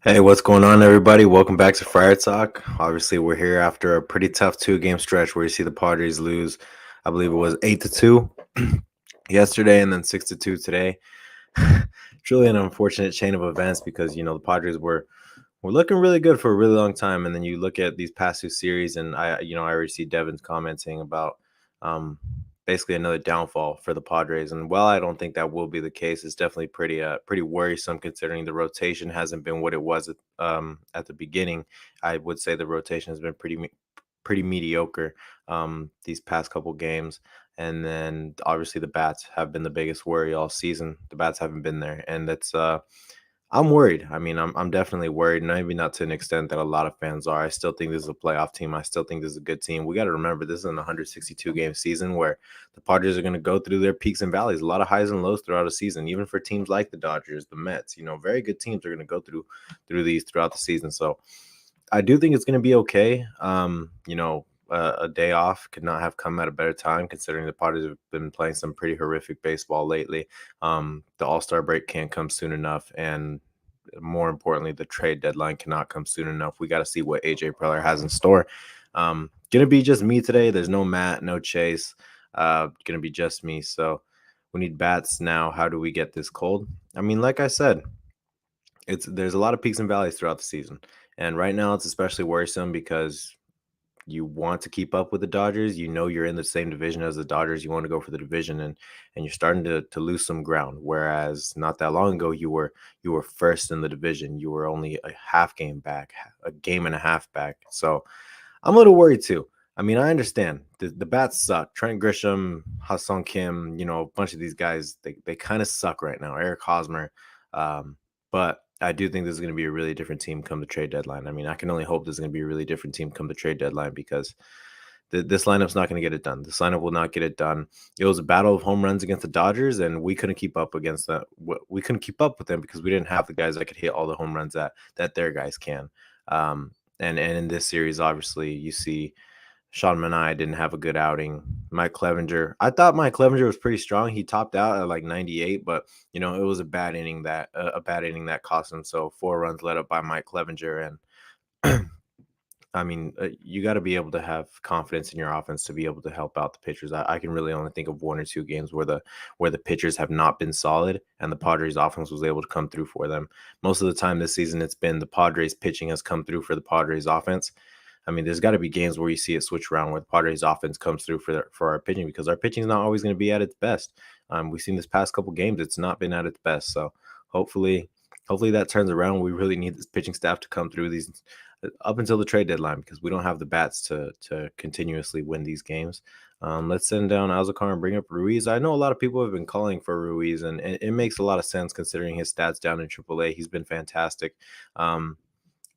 Hey, what's going on, everybody? Welcome back to Friar Talk. Obviously, we're here after a pretty tough two-game stretch where you see the Padres lose. I believe it was 8-2 yesterday, and then 6-2 today. Truly an unfortunate chain of events because the Padres were looking really good for a really long time, and then you look at these past two series, and I already see Devin's commenting about um, basically another downfall for the Padres. And while I don't think that will be the case, it's definitely pretty worrisome considering the rotation hasn't been what it was at the beginning. I would say the rotation has been pretty mediocre these past couple games. And then obviously the bats have been the biggest worry all season. The bats haven't been there, and I'm worried. I mean, I'm definitely worried, maybe not to an extent that a lot of fans are. I still think this is a playoff team. I still think this is a good team. We got to remember this is an 162 game season where the Padres are going to go through their peaks and valleys, a lot of highs and lows throughout a season. Even for teams like the Dodgers, the Mets, very good teams are going to go through these throughout the season. So I do think it's going to be okay. A day off could not have come at a better time considering the Padres have been playing some pretty horrific baseball lately. The All-Star break can't come soon enough, and more importantly, the trade deadline cannot come soon enough. We got to see what AJ Preller has in store. Gonna be just me today. There's no Matt, no Chase. Gonna be just me. So we need bats now. How do we get this cold? I mean, like I said, there's a lot of peaks and valleys throughout the season, and right now it's especially worrisome because you want to keep up with the Dodgers. You're in the same division as the Dodgers. You want to go for the division, and you're starting to lose some ground. Whereas not that long ago, you were first in the division. You were only a half game back, a game and a half back. So I'm a little worried too. I mean, I understand the bats suck. Trent Grisham, Hassan Kim, a bunch of these guys, they kind of suck right now. Eric Hosmer, but I do think this is going to be a really different team come the trade deadline. I mean, I can only hope this is going to be a really different team come the trade deadline because this lineup's not going to get it done. This lineup will not get it done. It was a battle of home runs against the Dodgers, and we couldn't keep up against that. We couldn't keep up with them because we didn't have the guys that could hit all the home runs that their guys can. And in this series, obviously, you see Sean Manaea didn't have a good outing. Mike Clevenger, I thought Mike Clevenger was pretty strong. He topped out at like 98, but it was a bad inning that cost him. So 4 runs led up by Mike Clevenger, and I mean, you got to be able to have confidence in your offense to be able to help out the pitchers. I can really only think of one or two games where the pitchers have not been solid, and the Padres offense was able to come through for them. Most of the time this season, it's been the Padres pitching has come through for the Padres offense. I mean, there's got to be games where you see it switch around where the Padres offense comes through for our pitching because our pitching is not always going to be at its best. We've seen this past couple games; it's not been at its best. So hopefully that turns around. We really need this pitching staff to come through these up until the trade deadline because we don't have the bats to continuously win these games. Let's send down Alzakar and bring up Ruiz. I know a lot of people have been calling for Ruiz, and it makes a lot of sense considering his stats down in AAA. He's been fantastic.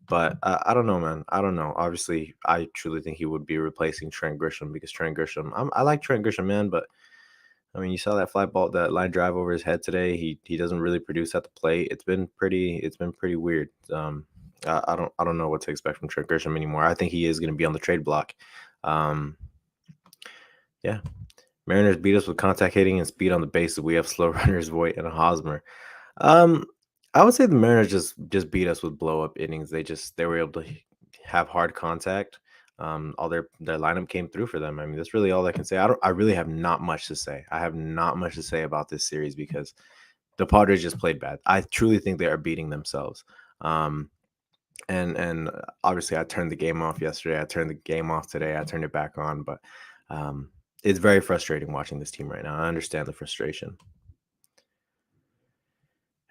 But I don't know, man. I don't know. Obviously, I truly think he would be replacing Trent Grisham because Trent Grisham, I like Trent Grisham, man, but I mean, you saw that fly ball, that line drive over his head today. He doesn't really produce at the plate. It's been pretty weird. I don't know what to expect from Trent Grisham anymore. I think he is going to be on the trade block. Um, yeah, Mariners beat us with contact hitting and speed on the bases. We have slow runners, Voit and Hosmer. Um, I would say the Mariners just beat us with blow up innings. They were able to have hard contact. All their lineup came through for them. I mean, that's really all I can say. I really have not much to say. I have not much to say about this series because the Padres just played bad. I truly think they are beating themselves. Um, and obviously I turned the game off yesterday. I turned the game off today. I turned it back on, but um, it's very frustrating watching this team right now. I understand the frustration.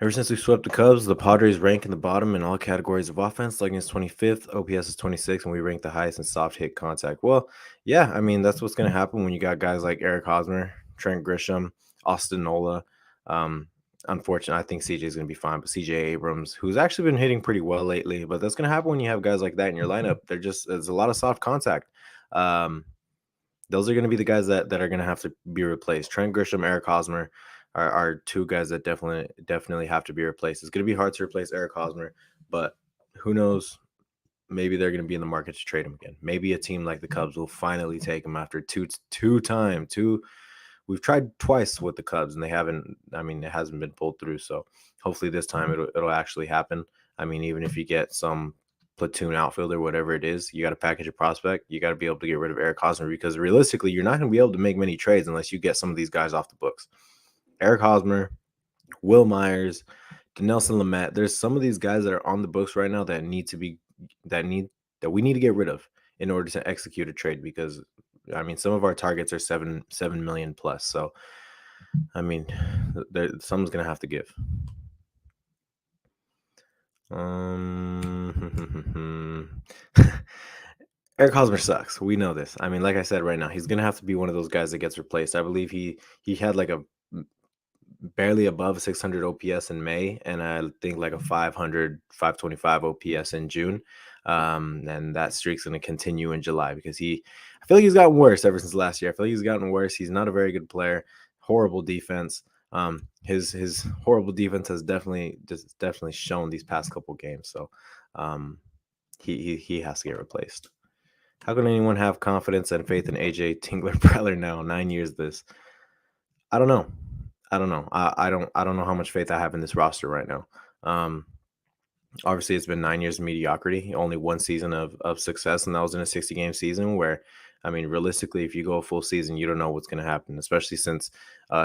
Ever since we swept the Cubs, the Padres rank in the bottom in all categories of offense. Slugging is 25th, OPS is 26, and we rank the highest in soft hit contact. Well, yeah, I mean that's what's going to happen when you got guys like Eric Hosmer, Trent Grisham, Austin Nola. Um, Unfortunately, I think CJ is going to be fine, but CJ Abrams, who's actually been hitting pretty well lately, but that's going to happen when you have guys like that in your lineup. There's a lot of soft contact. Um, those are going to be the guys that are going to have to be replaced. Trent Grisham, Eric Hosmer are two guys that definitely have to be replaced. It's going to be hard to replace Eric Hosmer, but who knows? Maybe they're going to be in the market to trade him again. Maybe a team like the Cubs will finally take him after two we've tried twice with the Cubs and they haven't. I mean, it hasn't been pulled through. So hopefully this time it'll actually happen. I mean, even if you get some platoon outfielder, whatever it is, you got to package a prospect. You got to be able to get rid of Eric Hosmer because realistically, you're not going to be able to make many trades unless you get some of these guys off the books. Eric Hosmer, Will Myers, Dinelson Lamet. There's some of these guys that are on the books right now that need to be that need that we need to get rid of in order to execute a trade because I mean some of our targets are 7 million plus. So I mean someone's gonna have to give. Eric Hosmer sucks. We know this. I mean, like I said right now, he's gonna have to be one of those guys that gets replaced. I believe he had like a barely above 600 OPS in May, and I think like a 500, 525 OPS in June. And that streak's going to continue in July because I feel like he's gotten worse ever since last year. I feel like he's gotten worse. He's not a very good player. Horrible defense. His horrible defense has definitely shown these past couple games. So, he has to get replaced. How can anyone have confidence and faith in AJ Tingler Preller now? 9 years this. I don't know. I don't know how much faith I have in this roster right now. Um, Obviously, it's been 9 years of mediocrity, only one season of success, and that was in a 60-game season. Where, I mean, realistically, if you go a full season, you don't know what's going to happen, especially since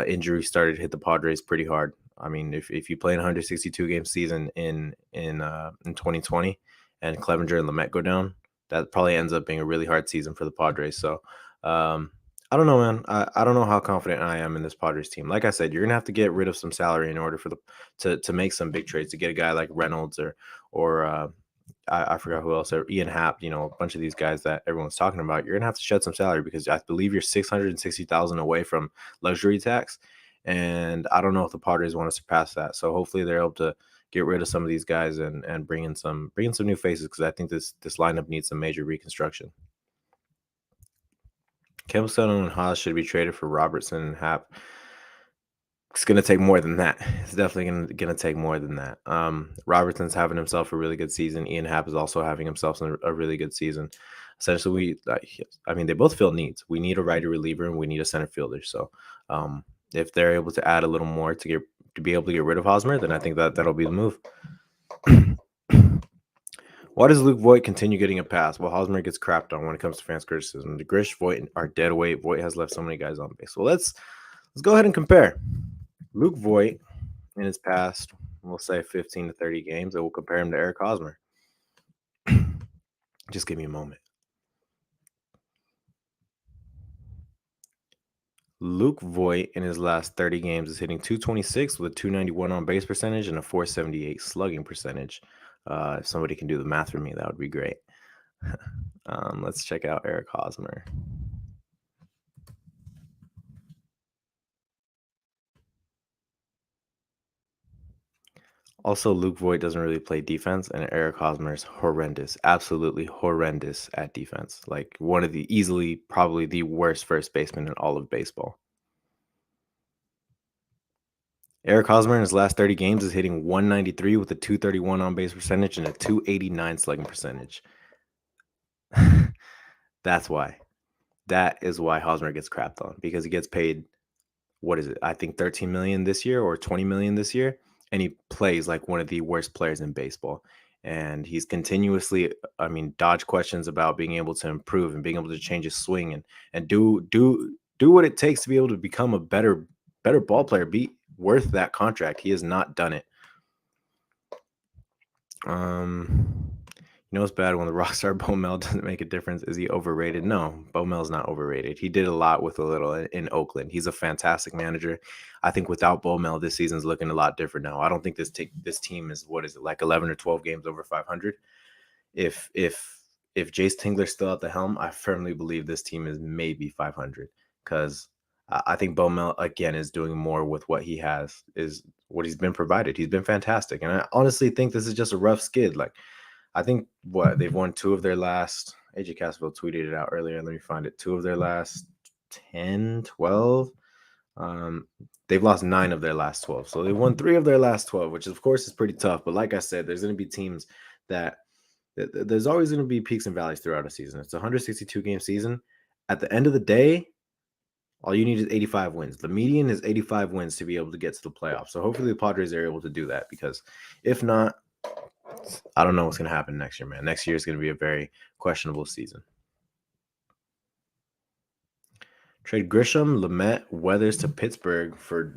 injuries started to hit the Padres pretty hard. I mean, if you play an 162-game season in 2020, and Clevenger and Lamet go down, that probably ends up being a really hard season for the Padres. So. I don't know, man. I don't know how confident I am in this Padres team. Like I said, you're gonna have to get rid of some salary in order for to make some big trades to get a guy like Reynolds or I forgot who else, or Ian Happ. You know, a bunch of these guys that everyone's talking about. You're gonna have to shed some salary because I believe you're 660,000 away from luxury tax, and I don't know if the Padres want to surpass that. So hopefully they're able to get rid of some of these guys and bring in some new faces because I think this lineup needs some major reconstruction. Campbell Stone and Haas should be traded for Robertson and Happ. It's going to take more than that. It's definitely going to take more than that. Robertson's having himself a really good season. Ian Happ is also having himself a really good season. Essentially, I mean, they both fill needs. We need a righty reliever and we need a center fielder. So, if they're able to add a little more to be able to get rid of Hosmer, then I think that'll be the move. Why does Luke Voit continue getting a pass while Hosmer gets crapped on when it comes to fans' criticism? The Grish, Voit are dead weight. Voit has left so many guys on base. Well, let's go ahead and compare Luke Voit in his past, we'll say 15 to 30 games, and we'll compare him to Eric Hosmer. Just give me a moment. Luke Voit in his last 30 games is hitting 226 with a 291 on base percentage and a 478 slugging percentage. If somebody can do the math for me, that would be great. Let's check out Eric Hosmer. Also, Luke Voit doesn't really play defense, and Eric Hosmer is horrendous, absolutely horrendous at defense. Like one of the easily, probably the worst first baseman in all of baseball. Eric Hosmer in his last 30 games is hitting 193 with a 231 on base percentage and a 289 slugging percentage. That's why. That is why Hosmer gets crapped on because he gets paid, what is it? I think 13 million this year or 20 million this year. And he plays like one of the worst players in baseball. And he's continuously, I mean, dodge questions about being able to improve and being able to change his swing and do what it takes to be able to become a better ball player, be worth that contract. He has not done it. You know what's bad when the rockstar Bomel doesn't make a difference? Is he overrated? No, Bomel's not overrated. He did a lot with a little in Oakland. He's a fantastic manager. I think without Bomel, this season's looking a lot different now. I don't think this team is, what is it, like 11 or 12 games over 500. If Jace Tingler's still at the helm, I firmly believe this team is maybe 500 because I think Bomel again is doing more with what he has, is what he's been provided. He's been fantastic, and I honestly think this is just a rough skid. Like, I think they've won 2 of their last. AJ Casville tweeted it out earlier. Let me find it. 2 of their last 10, 12. They've lost 9 of their last 12. So they won 3 of their last 12, which of course is pretty tough. But like I said, there's going to be teams that there's always going to be peaks and valleys throughout a season. It's a 162 game season. At the end of the day, All you need is 85 wins. The median is 85 wins to be able to get to the playoffs. So hopefully the Padres are able to do that, because if not, I don't know what's going to happen next year, man. Next year is going to be a very questionable season. Trade Grisham, Lamet, Weathers to Pittsburgh for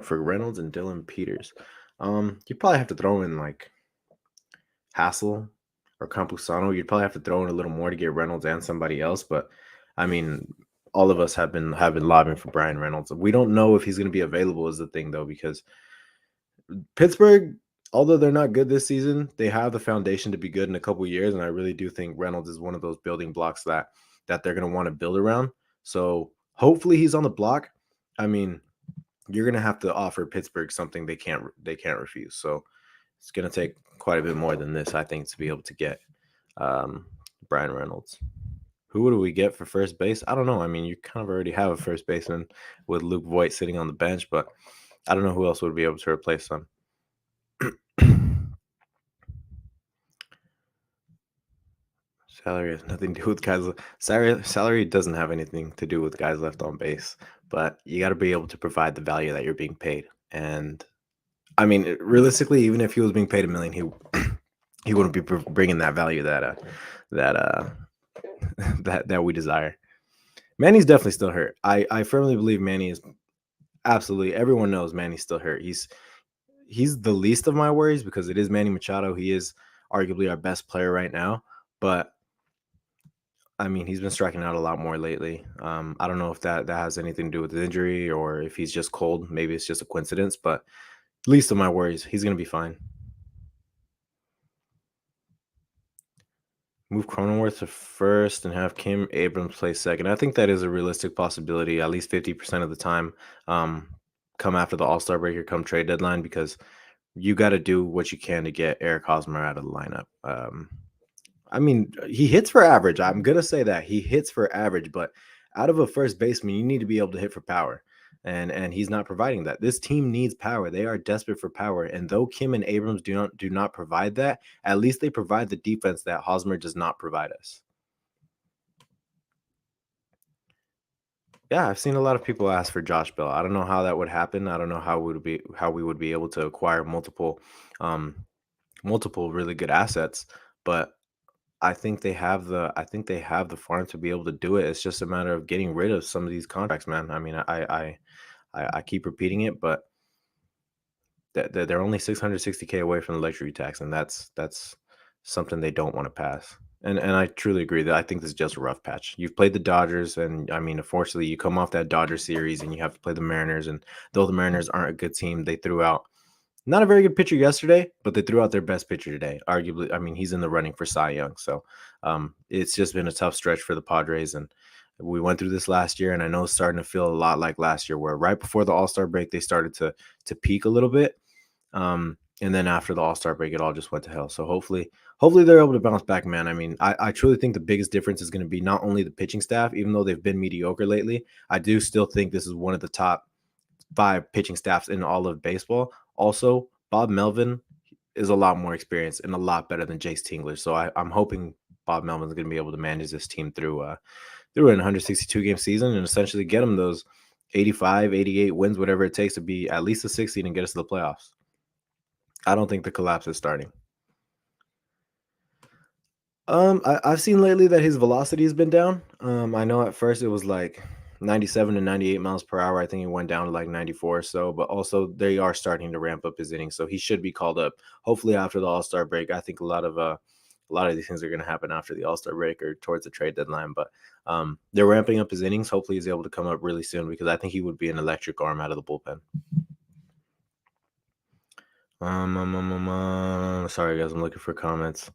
for Reynolds and Dylan Peters. You probably have to throw in like Hassel or Campusano. You'd probably have to throw in a little more to get Reynolds and somebody else. But I mean, all of us have been lobbying for Brian Reynolds. We don't know if he's going to be available, is the thing though, because Pittsburgh, although they're not good this season, they have the foundation to be good in a couple years, and I really do think Reynolds is one of those building blocks that they're going to want to build around. So hopefully he's on the block. I mean, you're going to have to offer Pittsburgh something they can't refuse. So it's going to take quite a bit more than this, I think, to be able to get Brian Reynolds. Who do we get for first base? I don't know. I mean, you kind of already have a first baseman with Luke Voit sitting on the bench, but I don't know who else would be able to replace him. Salary has nothing to do with guys. Salary doesn't have anything to do with guys left on base, but you got to be able to provide the value that you're being paid. And I mean, realistically, even if he was being paid $1 million, he wouldn't be bringing that value that that we desire. Manny's definitely still hurt. I firmly believe Manny is absolutely. Everyone knows Manny's still hurt. He's the least of my worries because it is Manny Machado. He is arguably our best player right now, but I mean, he's been striking out a lot more lately. I don't know if that has anything to do with the injury or if he's just cold. Maybe it's just a coincidence, but least of my worries. He's going to be fine. Move Cronenworth to first and have Kim Abrams play second. I think that is a realistic possibility, at least 50% of the time. Come after the All-Star break or come trade deadline, because you got to do what you can to get Eric Hosmer out of the lineup. I mean, he hits for average. I'm going to say that. He hits for average, but out of a first baseman, you need to be able to hit for power. And he's not providing that. This team needs power. They are desperate for power. And though Kim and Abrams do not provide that, at least they provide the defense that Hosmer does not provide us. Yeah, I've seen a lot of people ask for Josh Bell. I don't know how that would happen. I don't know how we would be able to acquire multiple really good assets, but I think they have the farm to be able to do it. It's just a matter of getting rid of some of these contracts, man. I mean, I keep repeating it, but they're only 660K away from the luxury tax, and that's something they don't want to pass. And I truly agree that I think this is just a rough patch. You've played the Dodgers, and I mean, unfortunately, you come off that Dodger series, and you have to play the Mariners. And though the Mariners aren't a good team, they threw out not a very good pitcher yesterday, but they threw out their best pitcher today. Arguably, I mean, he's in the running for Cy Young. So it's just been a tough stretch for the Padres. And we went through this last year, and I know it's starting to feel a lot like last year, where right before the All-Star break, they started to peak a little bit. And then after the All-Star break, it all just went to hell. So hopefully they're able to bounce back, man. I mean, I truly think the biggest difference is going to be not only the pitching staff, even though they've been mediocre lately. I do still think this is one of the top 5 pitching staffs in all of baseball. Also, Bob Melvin is a lot more experienced and a lot better than Jace Tingler. So I'm hoping Bob Melvin's going to be able to manage this team through an 162 game season and essentially get them those 85, 88 wins, whatever it takes to be at least a 60 and get us to the playoffs. I don't think the collapse is starting. I've seen lately that his velocity has been down. I know at first it was like 97 to 98 miles per hour. I think he went down to like 94 or so, but also they are starting to ramp up his innings, so he should be called up hopefully after the All-Star break. I think a lot of these things are going to happen after the All-Star break or towards the trade deadline, but they're ramping up his innings. Hopefully he's able to come up really soon, because I think he would be an electric arm out of the bullpen. Sorry guys, I'm looking for comments.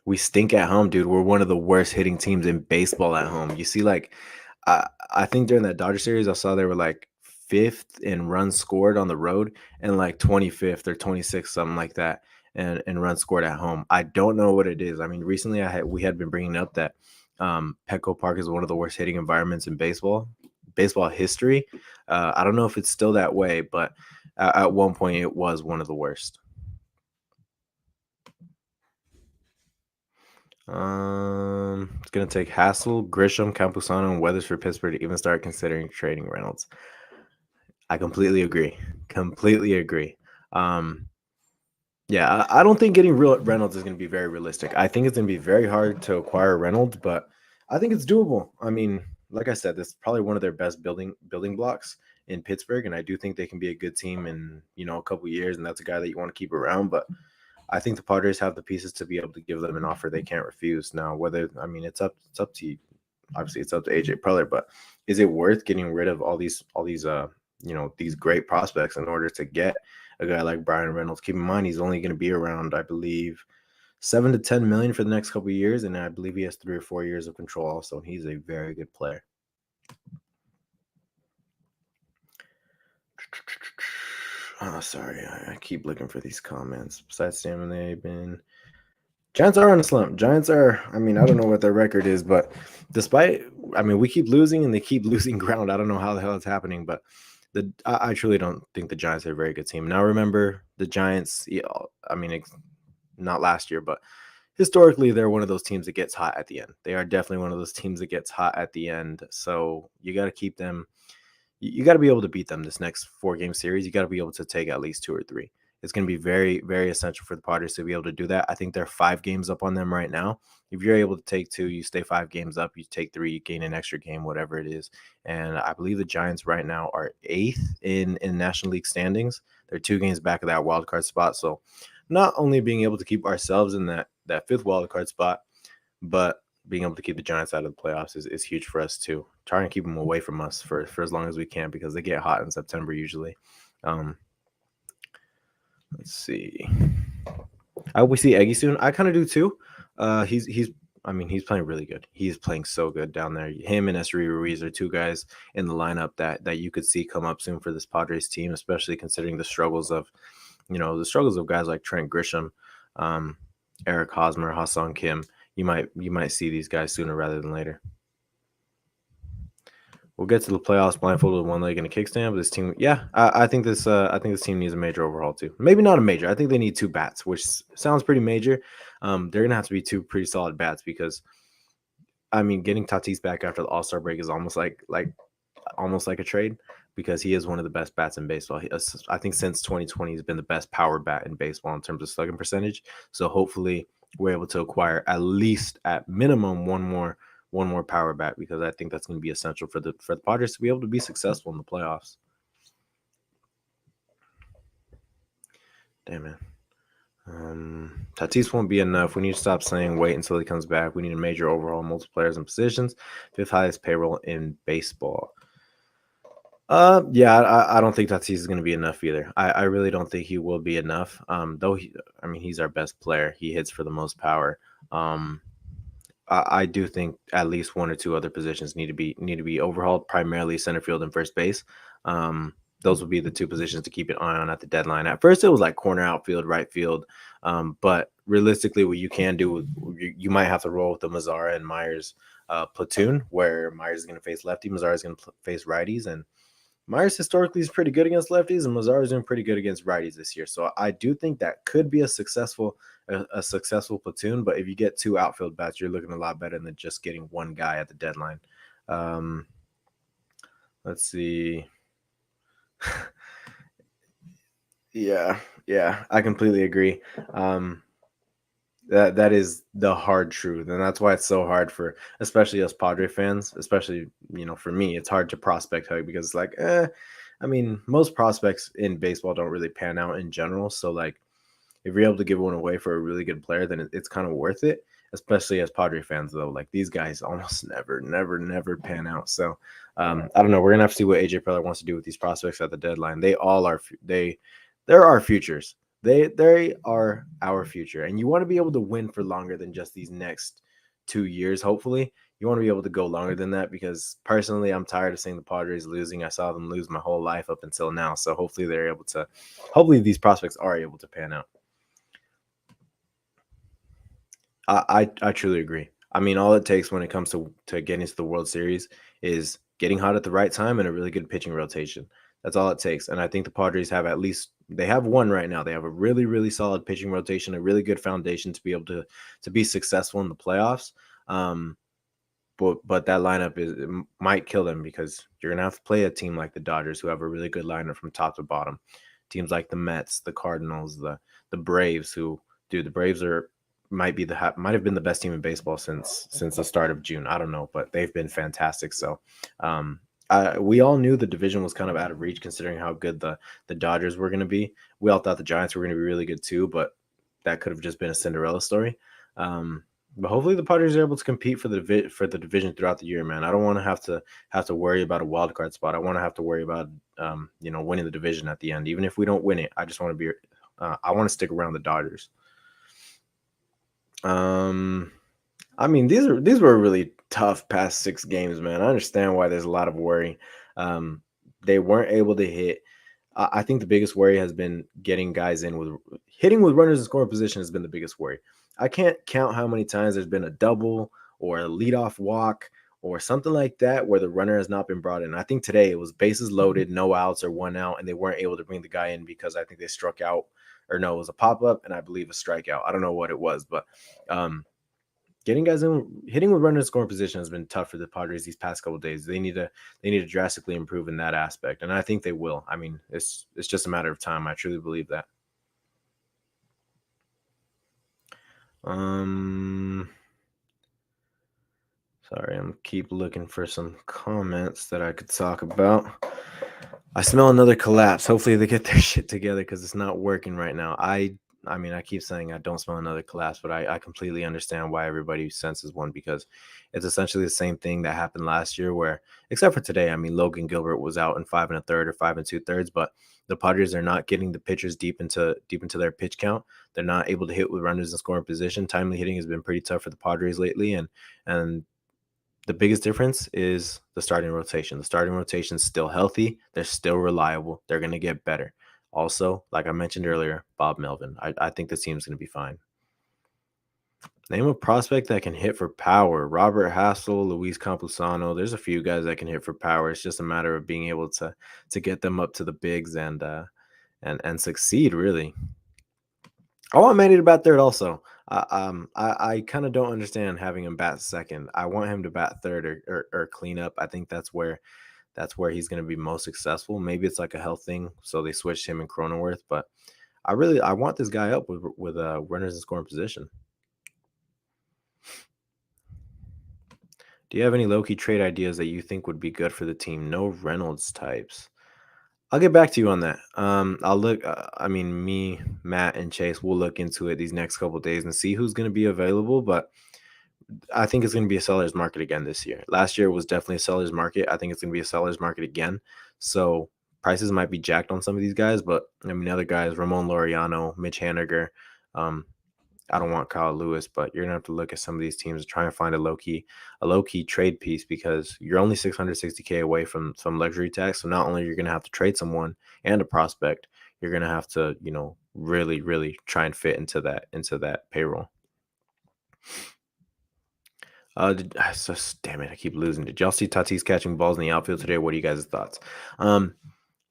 We stink at home, dude. We're one of the worst hitting teams in baseball at home. You see, like, I think during that Dodger series, I saw they were like 5th in runs scored on the road and like 25th or 26th, something like that, and runs scored at home. I don't know what it is. I mean, recently we had been bringing up that Petco Park is one of the worst hitting environments in baseball history. I don't know if it's still that way, but at one point it was one of the worst. It's gonna take Hassel, Grisham, Campusano, and Weathers for Pittsburgh to even start considering trading Reynolds. I completely agree. Completely agree. Um, yeah, I don't think getting real Reynolds is going to be very realistic. I think it's going to be very hard to acquire Reynolds, but I think it's doable. I mean, like I said, this is probably one of their best building blocks in Pittsburgh, and I do think they can be a good team in a couple years, and that's a guy that you want to keep around. But I think the Padres have the pieces to be able to give them an offer they can't refuse. Now, whether it's up to you. Obviously it's up to AJ Preller, but is it worth getting rid of all these these great prospects in order to get a guy like Brian Reynolds? Keep in mind he's only going to be around, I believe, 7 to 10 million for the next couple of years, and I believe he has 3 or 4 years of control also, and he's a very good player. Oh, sorry, I keep looking for these comments. Besides Sam, they've been Giants are on a slump. Giants are, I mean, I don't know what their record is, but we keep losing and they keep losing ground. I don't know how the hell it's happening, but I truly don't think the Giants are a very good team. Now, remember the Giants, not last year, but historically, they're one of those teams that gets hot at the end. They are definitely one of those teams that gets hot at the end. So you got to keep them. You got to be able to beat them this next 4-game series. You got to be able to take at least 2 or 3. It's going to be very, very essential for the Padres to be able to do that. I think they're 5 games up on them right now. If you're able to take 2, you stay 5 games up. You take 3, you gain an extra game, whatever it is. And I believe the Giants right now are 8th in National League standings. They're 2 games back of that wild card spot. So not only being able to keep ourselves in that 5th wild card spot, but being able to keep the Giants out of the playoffs is huge for us too. Trying to keep them away from us for as long as we can, because they get hot in September usually. Let's see. I hope we see Eggy soon. I kind of do too. He's playing really good. He's playing so good down there. Him and Esteury Ruiz are 2 guys in the lineup that you could see come up soon for this Padres team, especially considering the struggles of guys like Trent Grisham, Eric Hosmer, Ha-Seong Kim. You might see these guys sooner rather than later. We'll get to the playoffs blindfolded with one leg and a kickstand. But this team, I think this team needs a major overhaul too. Maybe not a major. I think they need 2 bats, which sounds pretty major. They're gonna have to be 2 pretty solid bats, because getting Tatis back after the All-Star break is almost like a trade, because he is one of the best bats in baseball. I think since 2020 he's been the best power bat in baseball in terms of slugging percentage. So hopefully we're able to acquire at minimum one more power bat, because I think that's going to be essential for the Padres to be able to be successful in the playoffs. Damn it. Tatis won't be enough. We need to stop saying wait until he comes back. We need a major overhaul, multiple players and positions. 5th highest payroll in baseball. I don't think Tatis is going to be enough either. I really don't think he will be enough. Though he's our best player. He hits for the most power. I do think at least 1 or 2 other positions need to be overhauled, primarily center field and first base. Those would be the 2 positions to keep an eye on at the deadline. At first, it was like corner, outfield, right field. But realistically, what you can do, you might have to roll with the Mazara and Myers platoon, where Myers is going to face lefty, Mazara is going to face righties, and Myers historically is pretty good against lefties, and Mazara is doing pretty good against righties this year. So I do think that could be a successful platoon. But if you get 2 outfield bats, you're looking a lot better than just getting 1 guy at the deadline. Let's see. Yeah, I completely agree. That is the hard truth, and that's why it's so hard for especially us Padre fans, especially for me, it's hard to prospect hug, because most prospects in baseball don't really pan out in general. So like, if you're able to give one away for a really good player, then it's kind of worth it. Especially as Padre fans, though, like these guys almost never pan out. So I don't know. We're gonna have to see what AJ Preller wants to do with these prospects at the deadline. They're our futures. They are our future, and you want to be able to win for longer than just these next 2 years. Hopefully, you want to be able to go longer than that, because personally, I'm tired of seeing the Padres losing. I saw them lose my whole life up until now. So hopefully these prospects are able to pan out. I truly agree. All it takes when it comes to getting to the World Series is getting hot at the right time and a really good pitching rotation. That's all it takes. And I think the Padres have at least they have one right now. They have a really, really solid pitching rotation, a really good foundation to be able to be successful in the playoffs. Um, but that lineup might kill them because you're gonna have to play a team like the Dodgers, who have a really good lineup from top to bottom. Teams like the Mets, the Cardinals, the Braves, who dude, the Braves are might have been the best team in baseball since the start of June. I don't know, but they've been fantastic. So um, we all knew the division was kind of out of reach considering how good the Dodgers were going to be. We all thought the Giants were going to be really good too, but that could have just been a Cinderella story. But hopefully the Padres are able to compete for the division throughout the year, man. I don't want to have to worry about a wild card spot. I want to have to worry about winning the division at the end. Even if we don't win it, I just want to be I want to stick around the Dodgers. I mean, these were really tough past 6 games, man. I understand why there's a lot of worry. They weren't able to hit. I think the biggest worry has been getting guys in with hitting with runners in scoring position has been the biggest worry. I can't count how many times there's been a double or a leadoff walk or something like that where the runner has not been brought in. I think today it was bases loaded, no outs or 1 out, and they weren't able to bring the guy in because I think they struck out, or no, it was a pop up and I believe a strikeout. I don't know what it was, but getting guys in, hitting with runners in scoring position has been tough for the Padres these past couple of days. They need to drastically improve in that aspect, and I think they will. I mean, it's just a matter of time. I truly believe that. Sorry, I'm keep looking for some comments that I could talk about. I smell another collapse. Hopefully they get their shit together because it's not working right now. I mean, I keep saying I don't smell another collapse, but I completely understand why everybody senses one because it's essentially the same thing that happened last year where, except for today, I mean, Logan Gilbert was out in 5 1/3 or 5 2/3, but the Padres are not getting the pitchers deep into their pitch count. They're not able to hit with runners in scoring position. Timely hitting has been pretty tough for the Padres lately, and the biggest difference is the starting rotation. The starting rotation is still healthy. They're still reliable. They're going to get better. Also, like I mentioned earlier, Bob Melvin. I think this team's going to be fine. Name a prospect that can hit for power. Robert Hassel, Luis Campusano. There's a few guys that can hit for power. It's just a matter of being able to get them up to the bigs and succeed, really. I want Manny to bat third also. I kind of don't understand having him bat second. I want him to bat third or clean up. I think that's where he's going to be most successful. Maybe it's like a health thing, so they switched him and Cronenworth. But I want this guy up with runners in scoring position. Do you have any low key trade ideas that you think would be good for the team? No Reynolds types. I'll get back to you on that. I'll look. I mean, me, Matt, and Chase will look into it these next couple of days and see who's going to be available. But I think it's going to be a seller's market again this year. Last year was definitely a seller's market. I think it's going to be a seller's market again. So prices might be jacked on some of these guys, but I mean, other guys, Ramon Laureano, Mitch Haniger. I don't want Kyle Lewis, but you're gonna have to look at some of these teams and try and find a low key trade piece because you're only 660K away from some luxury tax. So not only you're gonna have to trade someone and a prospect, you're gonna have to really really try and fit into that payroll. Damn it, I keep losing. Did y'all see Tatis catching balls in the outfield today? What are you guys' thoughts?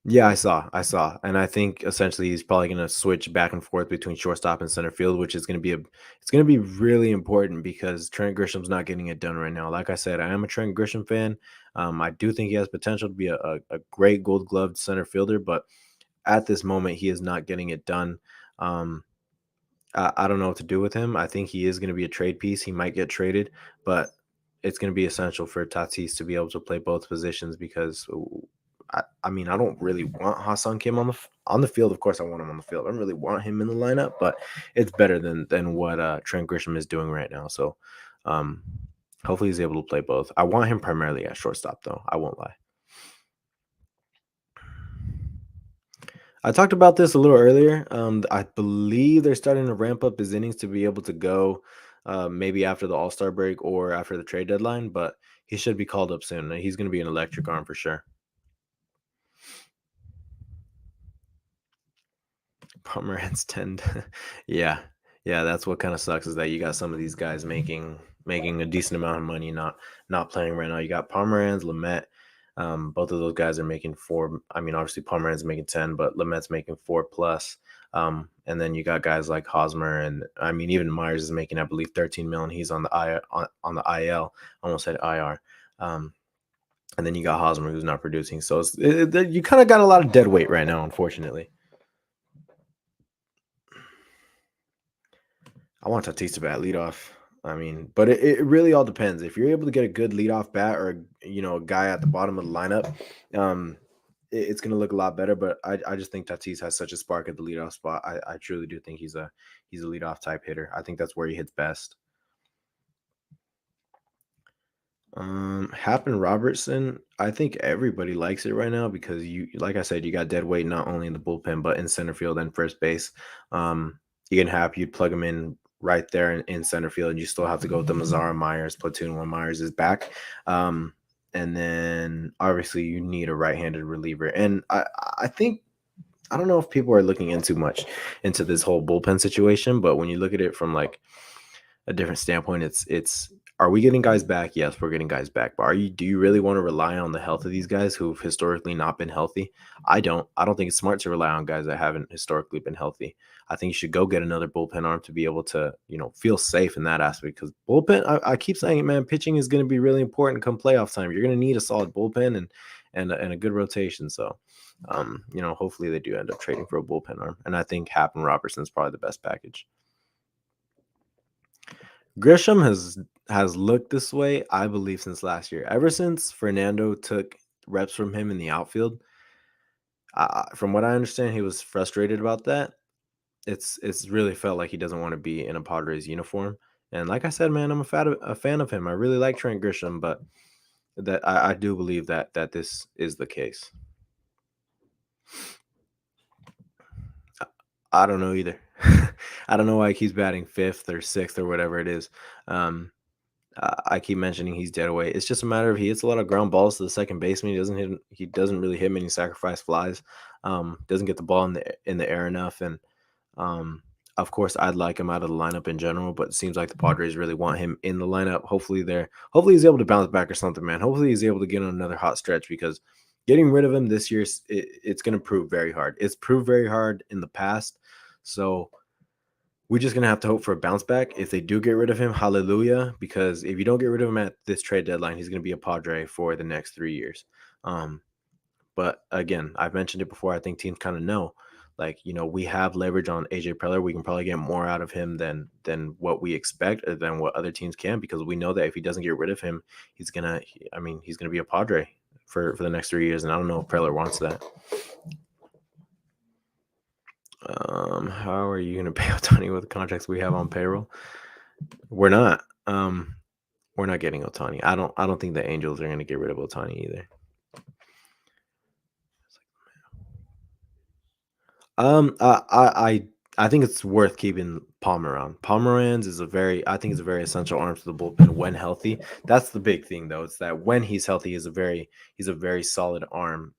Yeah, I saw, and I think essentially he's probably going to switch back and forth between shortstop and center field, which is going to be it's going to be really important because Trent Grisham's not getting it done right now. Like I said, I am a Trent Grisham fan. I do think he has potential to be a great Gold Gloved center fielder, but at this moment, he is not getting it done. Um, I don't know what to do with him. I think he is going to be a trade piece. He might get traded, but it's going to be essential for Tatis to be able to play both positions because I mean, I don't really want Ha-Seong Kim on the field. Of course, I want him on the field. I don't really want him in the lineup, but it's better than what Trent Grisham is doing right now. So, hopefully, he's able to play both. I want him primarily at shortstop, though. I won't lie. I talked about this a little earlier. I believe they're starting to ramp up his innings to be able to go maybe after the All-Star break or after the trade deadline, but he should be called up soon. He's going to be an electric arm for sure. Pomeranz tend yeah. Yeah, that's what kind of sucks is that you got some of these guys making a decent amount of money not playing right now. You got Pomeranz, Lamet. Both of those guys are making 4. I mean, obviously Pomeranz making 10, but Lamet's making 4 plus. And then you got guys like Hosmer, and I mean even Myers is making, I believe, 13 million. He's on the on the IL. Almost said IR. And then you got Hosmer, who's not producing. So you kind of got a lot of dead weight right now, unfortunately. I want Tatis to bat leadoff. I mean, but it really all depends. If you're able to get a good leadoff bat, or a guy at the bottom of the lineup, it's going to look a lot better. But I just think Tatis has such a spark at the leadoff spot. I truly do think he's a leadoff type hitter. I think that's where he hits best. Happen Robertson, I think everybody likes it right now because like I said, you got dead weight not only in the bullpen but in center field and first base. You can have you plug him in right there in center field, and you still have to go with the Mazzara Myers platoon when Myers is back. And then obviously you need a right-handed reliever, and I think, I don't know if people are looking in too much into this whole bullpen situation, but when you look at it from like a different standpoint, it's are we getting guys back? Yes, we're getting guys back. But do you really want to rely on the health of these guys who've historically not been healthy? I don't think it's smart to rely on guys that haven't historically been healthy. I think you should go get another bullpen arm to be able to, feel safe in that aspect, because bullpen, I keep saying it, man, pitching is going to be really important come playoff time. You're going to need a solid bullpen and a good rotation. So, hopefully they do end up trading for a bullpen arm. And I think Happen Robertson is probably the best package. Grisham has looked this way, I believe, since last year. Ever since Fernando took reps from him in the outfield, from what I understand, he was frustrated about that. It's really felt like he doesn't want to be in a Padres uniform. And like I said, man, I'm a fan of him. I really like Trent Grisham, but that I do believe that this is the case. I don't know either. I don't know why he's batting 5th or 6th or whatever it is. I keep mentioning he's dead away. It's just a matter of he hits a lot of ground balls to the second baseman. He doesn't really hit many sacrifice flies. Doesn't get the ball in the air enough. And of course, I'd like him out of the lineup in general, but it seems like the Padres really want him in the lineup. Hopefully he's able to bounce back or something, man. Hopefully he's able to get on another hot stretch, because getting rid of him this year, it's going to prove very hard. It's proved very hard in the past. So we're just going to have to hope for a bounce back. If they do get rid of him, hallelujah, because if you don't get rid of him at this trade deadline, he's going to be a Padre for the next 3 years. But again, I've mentioned it before. I think teams kind of know, like, we have leverage on AJ Preller. We can probably get more out of him than what we expect, or than what other teams can, because we know that if he doesn't get rid of him, he's going to be a Padre for the next 3 years. And I don't know if Preller wants that. How are you going to pay Ohtani with the contracts we have on payroll? We're not. We're not getting Ohtani. I don't think the Angels are going to get rid of Ohtani either. I think it's worth keeping Palmer around. Pomeranz is I think it's a very essential arm to the bullpen when healthy. That's the big thing, though. It's that when he's healthy, he's a very solid arm.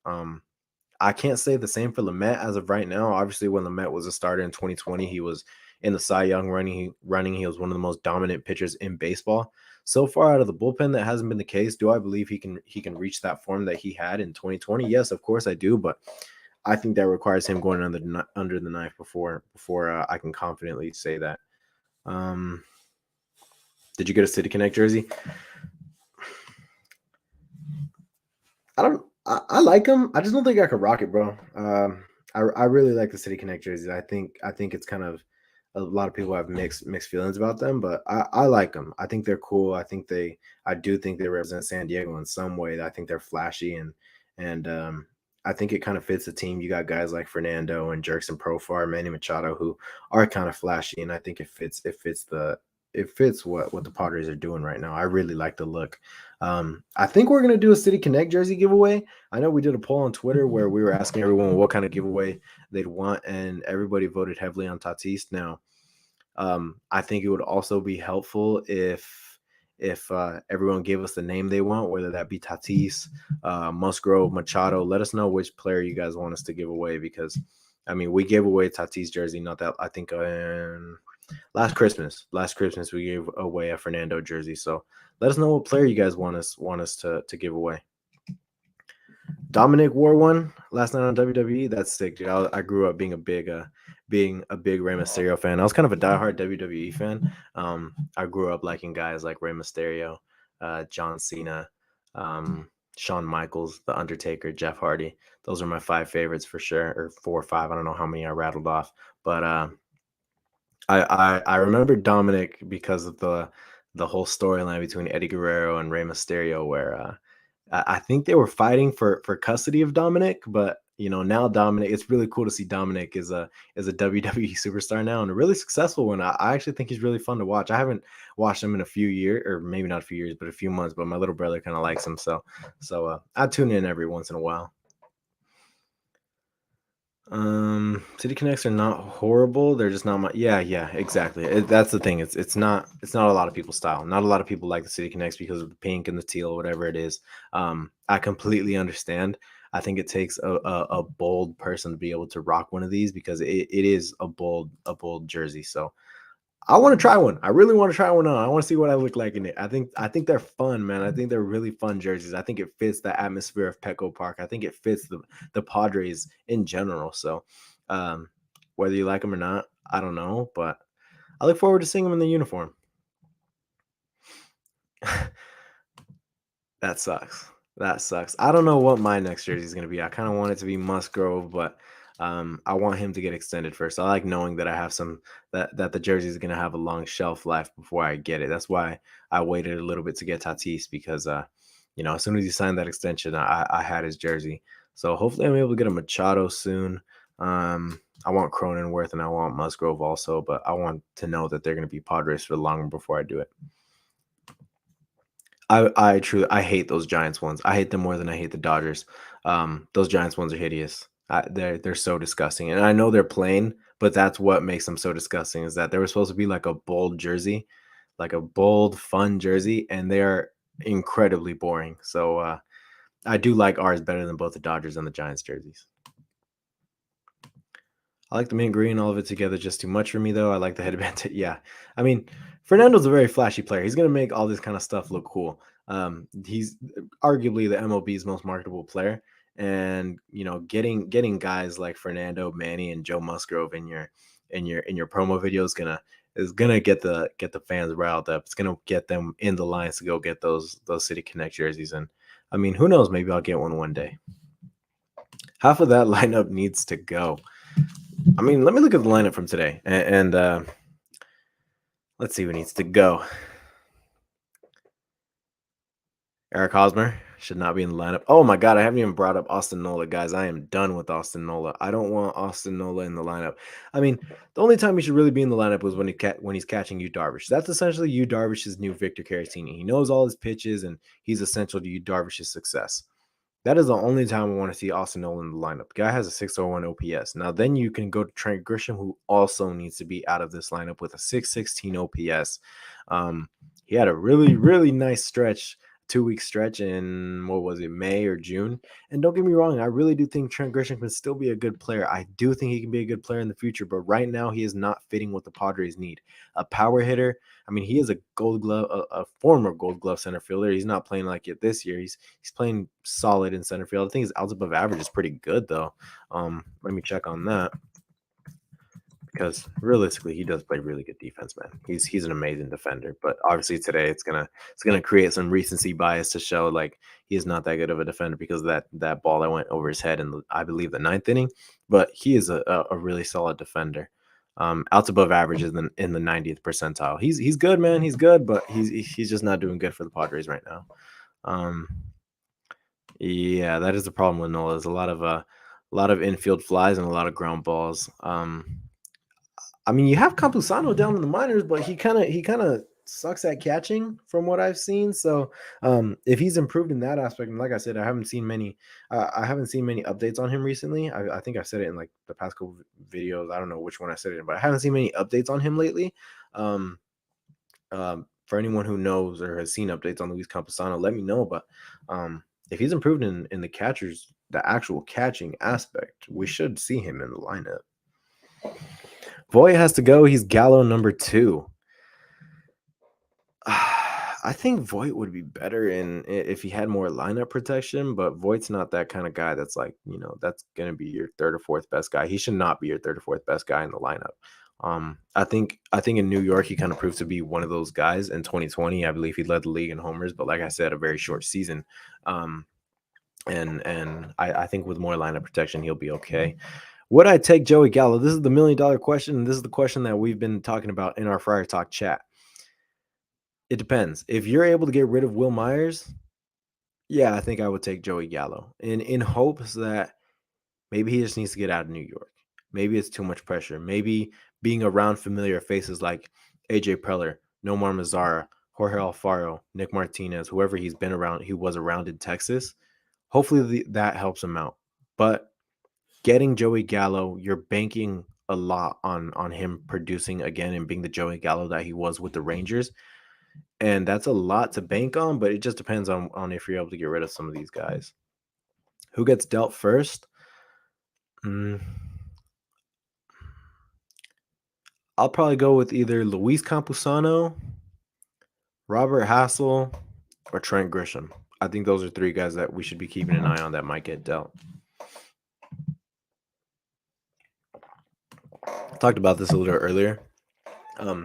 I can't say the same for Lamet as of right now. Obviously, when Lamet was a starter in 2020, he was in the Cy Young running. He was one of the most dominant pitchers in baseball. So far out of the bullpen, that hasn't been the case. Do I believe he can reach that form that he had in 2020? Yes, of course I do, but I think that requires him going under the knife before I can confidently say that. Did you get a City Connect jersey? I like him. I just don't think I could rock it, bro. I really like the City Connect jerseys. I think it's kind of, a lot of people have mixed feelings about them, but I like them. I think they're cool. I do think they represent San Diego in some way. I think they're flashy, and I think it kind of fits the team. You got guys like Fernando and Jerks and Profar, Manny Machado, who are kind of flashy, and I think it fits what the Padres are doing right now. I really like the look. I think we're gonna do a City Connect jersey giveaway. I know we did a poll on Twitter where we were asking everyone what kind of giveaway they'd want, and everybody voted heavily on Tatis. Now, I think it would also be helpful if everyone gave us the name they want, whether that be Tatis, Musgrove, Machado. Let us know which player you guys want us to give away, because we gave away Tatis jersey. Not that I think last Christmas we gave away a Fernando jersey. So let us know what player you guys want us to give away. Dominic wore one last night on WWE. That's sick, dude. I grew up being a big Rey Mysterio fan. I was kind of a diehard WWE fan. I grew up liking guys like Rey Mysterio, John Cena, Shawn Michaels, The Undertaker, Jeff Hardy. Those are my 5 favorites for sure, or 4 or 5. I don't know how many I rattled off, but I remember Dominic because of the whole storyline between Eddie Guerrero and Rey Mysterio, where I think they were fighting for custody of Dominic, but now Dominic. It's really cool to see Dominic is a WWE superstar now, and a really successful one. I actually think he's really fun to watch. I haven't watched him in a few years, or maybe not a few years, but a few months. But my little brother kind of likes him, so I tune in every once in a while. City Connects are not horrible. They're just not my. Yeah, exactly. That's the thing. It's not a lot of people's style. Not a lot of people like the City Connects because of the pink and the teal, whatever it is. I completely understand. I think it takes a bold person to be able to rock one of these because it is a bold jersey. So I want to try one. I really want to try one on. I want to see what I look like in it. I think they're fun, man. I think they're really fun jerseys. I think it fits the atmosphere of Petco Park. I think it fits the Padres in general. So, um, whether you like them or not, I don't know, but I look forward to seeing them in the uniform. That sucks. That sucks. I don't know what my next jersey is going to be. I kind of want it to be Musgrove, but I want him to get extended first. I like knowing that I have some that the jersey is going to have a long shelf life before I get it. That's why I waited a little bit to get Tatis because as soon as he signed that extension, I had his jersey. So hopefully I'm able to get a Machado soon. I want Cronenworth and I want Musgrove also, but I want to know that they're going to be Padres for long before I do it. I truly I hate those Giants ones. I hate them more than I hate the Dodgers. Those Giants ones are hideous. They're so disgusting, and I know they're plain, but that's what makes them so disgusting. Is that they were supposed to be like a bold jersey, like a bold, fun jersey, and they are incredibly boring. So I do like ours better than both the Dodgers and the Giants jerseys. I like the mint green, all of it together, just too much for me, though. I like the headband. Yeah. I mean, Fernando's a very flashy player. He's going to make all this kind of stuff look cool. He's arguably the MLB's most marketable player. And, getting guys like Fernando, Manny, and Joe Musgrove in your promo video is gonna get the fans riled up. It's gonna get them in the lines to go get those City Connect jerseys. And I mean, who knows? Maybe I'll get one day. Half of that lineup needs to go. I mean, let me look at the lineup from today, and let's see who needs to go. Eric Hosmer should not be in the lineup. Oh my God, I haven't even brought up Austin Nola, guys. I am done with Austin Nola. I don't want Austin Nola in the lineup. I mean, the only time he should really be in the lineup was when he's catching Yu Darvish. That's essentially Yu Darvish's new Victor Caratini. He knows all his pitches, and he's essential to Yu Darvish's success. That is the only time I want to see Austin Nola in the lineup. The guy has a 601 OPS. Now, then you can go to Trent Grisham, who also needs to be out of this lineup with a 616 OPS. He had a really, really nice stretch, 2-week stretch in, what was it, May or June. And don't get me wrong, I really do think Trent Grisham can still be a good player. I do think he can be a good player in the future, but right now he is not fitting what the Padres need. A power hitter. I mean, he is a Gold Glove, a former Gold Glove center fielder. He's not playing like it this year. He's playing solid in center field. I think his outs above average is pretty good though. Let me check on that because realistically, he does play really good defense, man. He's an amazing defender. But obviously today, it's gonna create some recency bias to show like he is not that good of a defender because of that ball that went over his head in I believe the 9th inning. But he is a really solid defender. Outs above average is in the 90th percentile. He's good, man. He's good, but he's just not doing good for the Padres right now. Um, yeah, that is the problem with Nola. There's a lot of infield flies and a lot of ground balls. I mean, you have Campusano down in the minors, but he kind of sucks at catching from what I've seen. So if he's improved in that aspect, and like I said, I haven't seen many updates on him recently. I think I said it in like the past couple videos. I don't know which one I said it in, but I haven't seen many updates on him lately. Um, for anyone who knows or has seen updates on Luis Campusano, let me know. But if he's improved in the actual catching aspect, we should see him in the lineup. Voit has to go. He's Gallo number 2. I think Voit would be better if he had more lineup protection, but Voigt's not that kind of guy that's like, that's gonna be your third or fourth best guy. He should not be your third or fourth best guy in the lineup. I think in New York he kind of proved to be one of those guys in 2020. I believe he led the league in homers, but like I said, a very short season. Um, and I think with more lineup protection, he'll be okay. Would I take Joey Gallo? This is the $1,000,000 question. And this is the question that we've been talking about in our Friar Talk chat. It depends. If you're able to get rid of Will Myers, yeah, I think I would take Joey Gallo in hopes that maybe he just needs to get out of New York. Maybe it's too much pressure. Maybe being around familiar faces like AJ Preller, Nomar Mazara, Jorge Alfaro, Nick Martinez, whoever he's been around, he was around in Texas. Hopefully that helps him out. But getting Joey Gallo, you're banking a lot on him producing again and being the Joey Gallo that he was with the Rangers. And that's a lot to bank on, but it just depends on if you're able to get rid of some of these guys. Who gets dealt first? I'll probably go with either Luis Campusano, Robert Hassel, or Trent Grisham. I think those are three guys that we should be keeping an eye on that might get dealt. I talked about this a little earlier.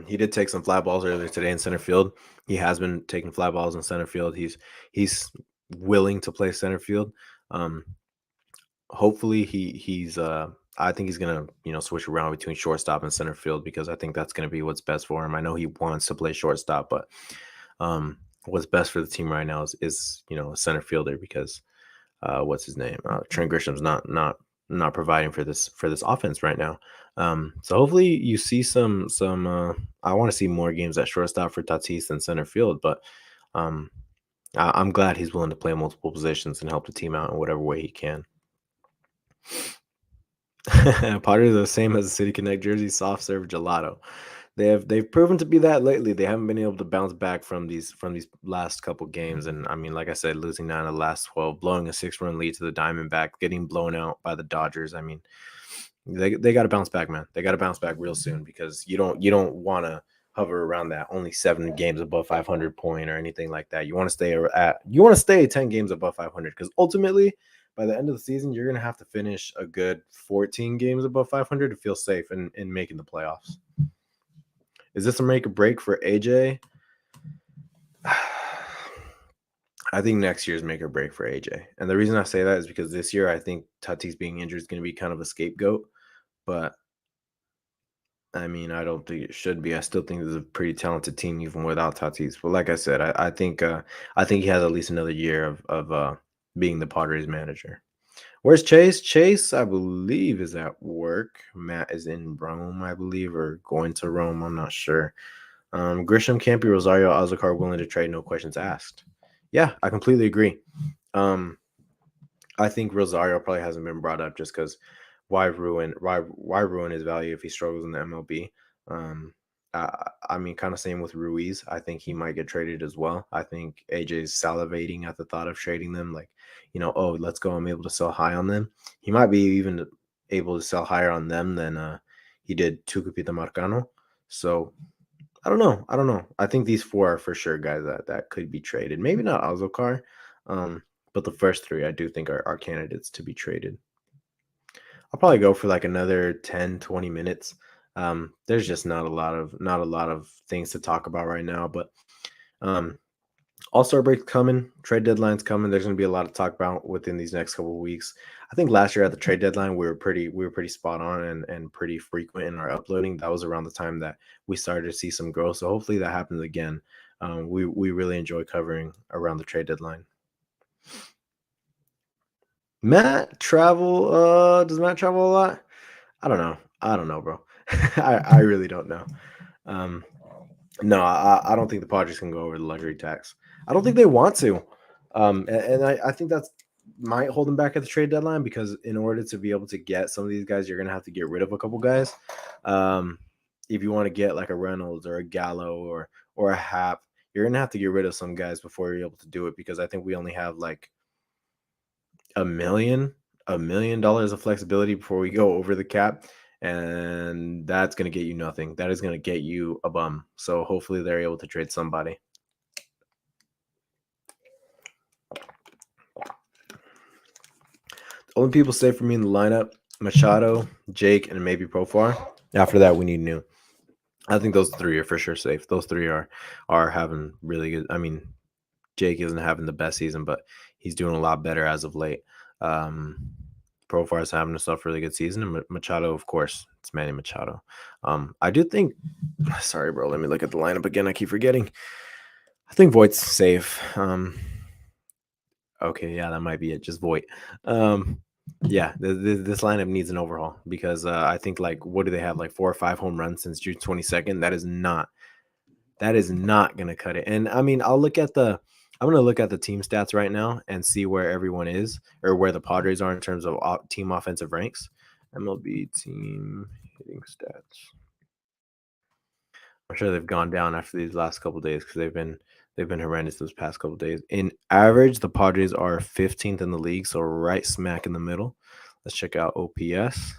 He did take some fly balls earlier today in center field. He has been taking fly balls in center field. He's willing to play center field. Hopefully he's I think he's gonna switch around between shortstop and center field because I think that's gonna be what's best for him. I know he wants to play shortstop, but what's best for the team right now is a center fielder because what's his name? Trent Grisham's not providing for this offense right now. So hopefully you see some. I want to see more games at shortstop for Tatis than center field, but I'm glad he's willing to play multiple positions and help the team out in whatever way he can. Padres are the same as the City Connect jersey, soft serve gelato. They've proven to be that lately. They haven't been able to bounce back from these last couple games. And I mean, like I said, losing 9 of the last 12, blowing a 6-run lead to the Diamondbacks, getting blown out by the Dodgers. I mean, they got to bounce back, man. They got to bounce back real soon because you don't want to hover around that only 7 games above 500 point or anything like that. You want to stay 10 games above 500 because ultimately, by the end of the season, you're going to have to finish a good 14 games above 500 to feel safe in making the playoffs. Is this a make or break for AJ? I think next year's make or break for AJ. And the reason I say that is because this year I think Tatis being injured is going to be kind of a scapegoat. But I mean, I don't think it should be. I still think there's a pretty talented team even without Tatis. But like I said, I think he has at least another year of being the Padres manager. Where's Chase? Chase, I believe, is at work. Matt is in Rome, I believe, or going to Rome. I'm not sure. Grisham, Campy, Rosario, Azocar willing to trade, no questions asked. Yeah, I completely agree. I think Rosario probably hasn't been brought up just because why ruin his value if he struggles in the MLB? I mean, kind of same with Ruiz. I think he might get traded as well. I think AJ's salivating at the thought of trading them. Like, oh, let's go. I'm able to sell high on them. He might be even able to sell higher on them than he did Tucupita Marcano. So I don't know. I think these 4 are for sure guys that could be traded. Maybe not Azocar, but the first 3 I do think are candidates to be traded. I'll probably go for like another 10, 20 minutes. There's just not a lot of things to talk about right now, but All-Star break's coming, trade deadline's coming. There's going to be a lot to talk about within these next couple of weeks. I think last year at the trade deadline we were pretty spot on and pretty frequent in our uploading. That was around the time that we started to see some growth. So hopefully that happens again. We really enjoy covering around the trade deadline. Matt travel. Does Matt travel a lot? I don't know, bro. I really don't know. No, I don't think the Padres can go over the luxury tax. I don't think they want to. And I think that's might hold them back at the trade deadline because in order to be able to get some of these guys, you're going to have to get rid of a couple guys. If you want to get like a Reynolds or a Gallo or a Hap, you're going to have to get rid of some guys before you're able to do it because I think we only have like $1 million of flexibility before we go over the cap. And that's going to get you nothing. That is going to get you a bum. So hopefully they're able to trade somebody. Only people safe for me in the lineup: Machado, Jake, and maybe Profar. After that, we need new. I think those three are for sure safe. Those three are having really good. I mean, Jake isn't having the best season, but he's doing a lot better as of late. Profar's having himself a really good season, and Machado, of course, it's Manny Machado. I do think. Sorry, bro. Let me look at the lineup again. I keep forgetting. I think Voigt's safe. Okay, yeah, that might be it. Just Voit. Yeah, this lineup needs an overhaul because I think like what do they have, like 4 or 5 home runs since June 22nd? That is not gonna cut it. And I mean, I'm gonna look at the team stats right now and see where everyone is or where the Padres are in terms of team offensive ranks. MLB team hitting stats. I'm sure they've gone down after these last couple of days because they've been horrendous those past couple of days. In average, the Padres are 15th in the league, so right smack in the middle. Let's check out OPS.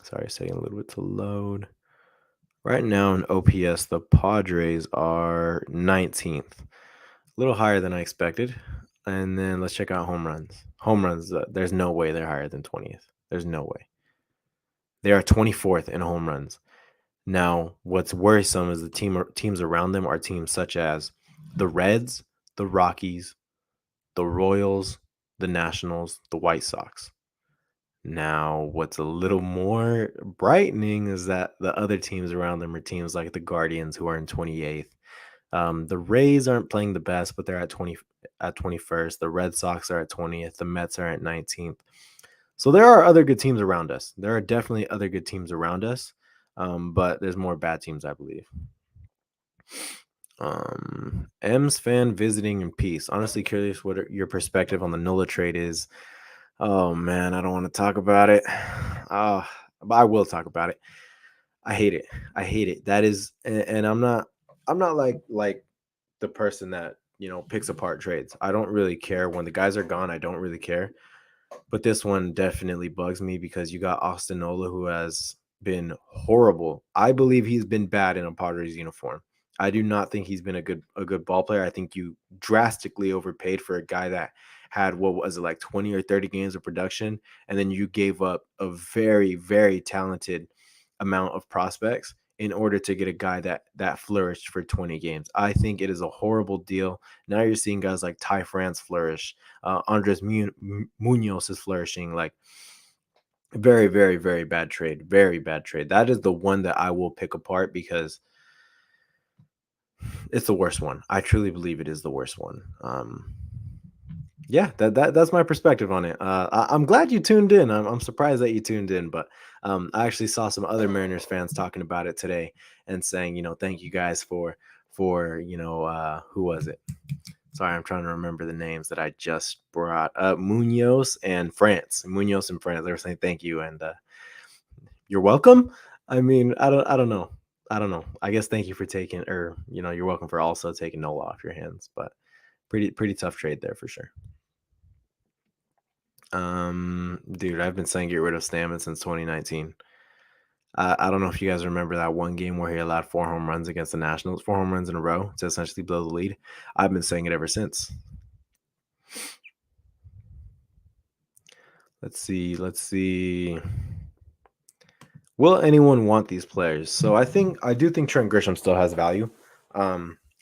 Sorry, it's taking a little bit to load. Right now in OPS, the Padres are 19th, a little higher than I expected. And then let's check out home runs. Home runs, there's no way they're higher than 20th. There's no way. They are 24th in home runs. Now, what's worrisome is the teams around them are teams such as the Reds, the Rockies, the Royals, the Nationals, the White Sox. Now, what's a little more brightening is that the other teams around them are teams like the Guardians, who are in 28th. The Rays aren't playing the best, but they're at 21st. The Red Sox are at 20th. The Mets are at 19th. So there are other good teams around us. There are definitely other good teams around us, but there's more bad teams, I believe. M's fan visiting in peace. Honestly, curious what your perspective on the Nola trade is. Oh man, I don't want to talk about it. But I will talk about it. I hate it. I hate it. That is, and I'm not like the person that picks apart trades. I don't really care when the guys are gone. I don't really care. But this one definitely bugs me because you got Austin Nola, who has been horrible. I believe he's been bad in a Padres uniform. I do not think he's been a good ball player. I think you drastically overpaid for a guy that had, what was it, like 20 or 30 games of production, and then you gave up a very, very talented amount of prospects in order to get a guy that flourished for 20 games. I think it is a horrible deal. Now you're seeing guys like Ty France flourish. Andres Munoz is flourishing. Like, very, very, very bad trade. Very bad trade. That is the one that I will pick apart because it's the worst one. I truly believe it is the worst one. Yeah, that's my perspective on it. I'm glad you tuned in. I'm surprised that you tuned in, but I actually saw some other Mariners fans talking about it today and saying, thank you guys for who was it? Sorry, I'm trying to remember the names that I just brought up. Munoz and France. Munoz and France. They were saying thank you and you're welcome. I mean, I don't know. I don't know. I guess thank you for taking, or you're welcome for also taking Nola off your hands. But pretty tough trade there for sure. Dude, I've been saying get rid of Stammen since 2019. I don't know if you guys remember that one game where he allowed 4 home runs against the Nationals, 4 home runs in a row to essentially blow the lead. I've been saying it ever since. Let's see. Will anyone want these players? So I do think Trent Grisham still has value.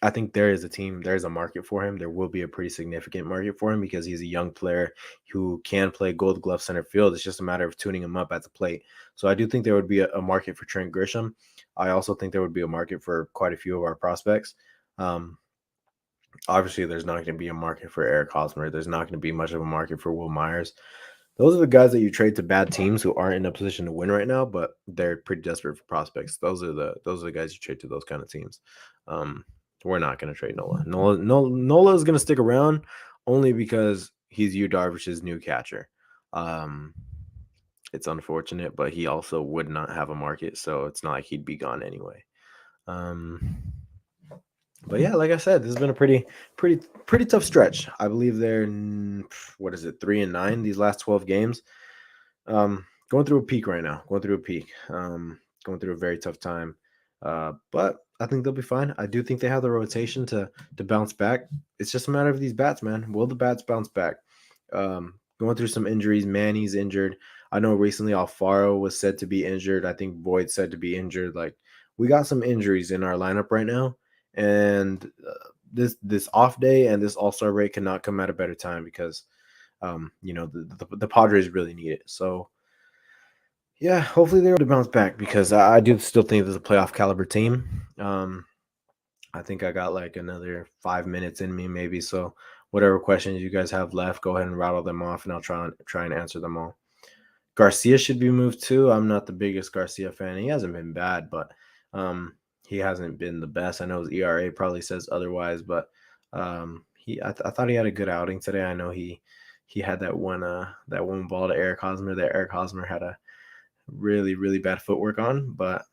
I think there's a market for him. There will be a pretty significant market for him because he's a young player who can play Gold Glove center field. It's just a matter of tuning him up at the plate. So I do think there would be a market for Trent Grisham. I also think there would be a market for quite a few of our prospects. Obviously, there's not going to be a market for Eric Hosmer. There's not going to be much of a market for Will Myers. Those are the guys that you trade to bad teams who aren't in a position to win right now, but they're pretty desperate for prospects. Those are the guys you trade to those kind of teams. We're not going to trade Nola. Nola is going to stick around only because he's Yu Darvish's new catcher. It's unfortunate, but he also would not have a market, so it's not like he'd be gone anyway. But yeah, like I said, this has been a pretty tough stretch. I believe they're 3-9 these last 12 games. Going through a peak right now. Going through a very tough time. But I think they'll be fine. I do think they have the rotation to bounce back. It's just a matter of these bats, man. Will the bats bounce back? Going through some injuries. Manny's injured. I know recently Alfaro was said to be injured. I think Voit said to be injured. Like, we got some injuries in our lineup right now, and this off day and this All-Star break cannot come at a better time because the Padres really need it. So yeah, hopefully they're able to bounce back because I do still think there's a playoff caliber team. I think I got like another 5 minutes in me, maybe. So whatever questions you guys have left, go ahead and rattle them off, and I'll try and answer them all. Garcia should be moved too. I'm not the biggest Garcia fan. He hasn't been bad, but he hasn't been the best. I know his ERA probably says otherwise, but I thought he had a good outing today. I know he had that one ball to Eric Hosmer that Eric Hosmer had a really, really bad footwork on, but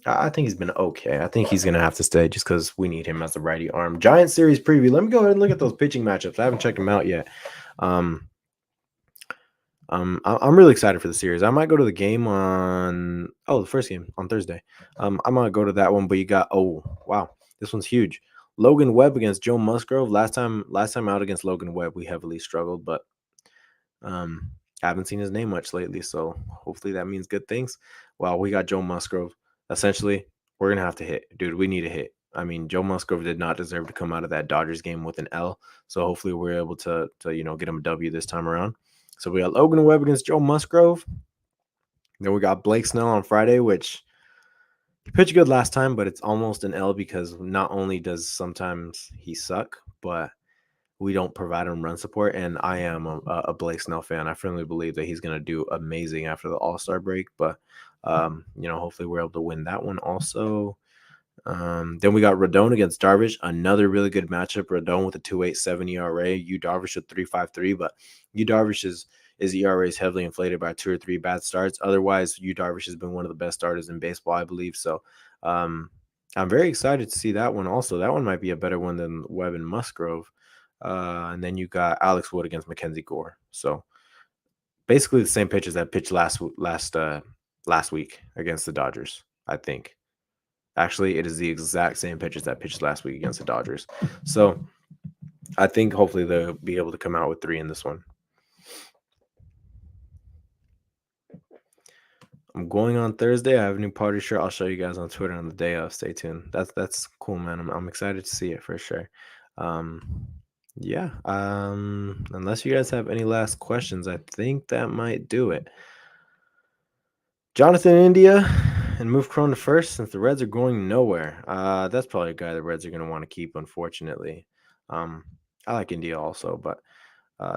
I think he's been okay. I think he's going to have to stay just because we need him as a righty arm. Giant series preview. Let me go ahead and look at those pitching matchups. I haven't checked them out yet. I'm really excited for the series. I might go to the game the first game on Thursday. I might go to that one, but you got, wow, this one's huge. Logan Webb against Joe Musgrove. Last time out against Logan Webb, we heavily struggled, but I haven't seen his name much lately, so hopefully that means good things. Well, we got Joe Musgrove. Essentially, we're gonna have to hit, dude. We need a hit. I mean, Joe Musgrove did not deserve to come out of that Dodgers game with an L. So hopefully we're able to get him a W this time around. So we got Logan Webb against Joe Musgrove. Then we got Blake Snell on Friday, which he pitched good last time, but it's almost an L because not only does sometimes he suck, but we don't provide him run support. And I am a Blake Snell fan. I firmly believe that he's going to do amazing after the All-Star break. But, hopefully we're able to win that one also. Then we got Rodon against Darvish, another really good matchup. Rodon with a 2.87 ERA, Yu Darvish with 3.53, but Yu Darvish's ERA is heavily inflated by 2 or 3 bad starts. Otherwise, Yu Darvish has been one of the best starters in baseball, I believe. So I'm very excited to see that one also. That one might be a better one than Webb and Musgrove. And then you got Alex Wood against Mackenzie Gore. So basically the same pitches that pitched last week against the Dodgers, I think. Actually, it is the exact same pitchers that pitched last week against the Dodgers. So I think hopefully they'll be able to come out with 3 in this one. I'm going on Thursday. I have a new party shirt. I'll show you guys on Twitter on the day of. Stay tuned. That's cool, man. I'm excited to see it for sure. Yeah. Unless you guys have any last questions, I think that might do it. Jonathan India and move Crone to first since the Reds are going nowhere. That's probably a guy the Reds are going to want to keep, unfortunately. I like India also, but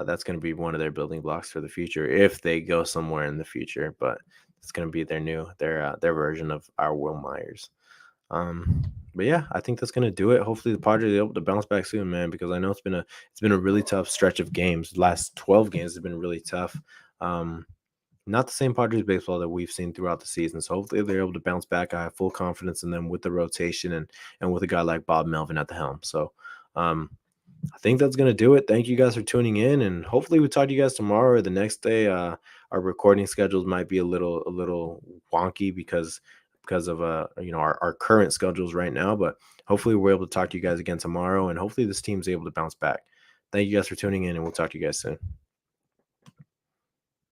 that's going to be one of their building blocks for the future if they go somewhere in the future. But it's going to be their version of our Will Myers. But yeah, I think that's going to do it. Hopefully the Padres are able to bounce back soon, man, because I know it's been a really tough stretch of games. The last 12 games have been really tough. Not the same Padres baseball that we've seen throughout the season. So hopefully they're able to bounce back. I have full confidence in them with the rotation and with a guy like Bob Melvin at the helm. So I think that's going to do it. Thank you guys for tuning in, and hopefully we talk to you guys tomorrow or the next day. Our recording schedules might be a little wonky because of our current schedules right now, but hopefully we're able to talk to you guys again tomorrow, and hopefully this team's able to bounce back. Thank you guys for tuning in, and we'll talk to you guys soon.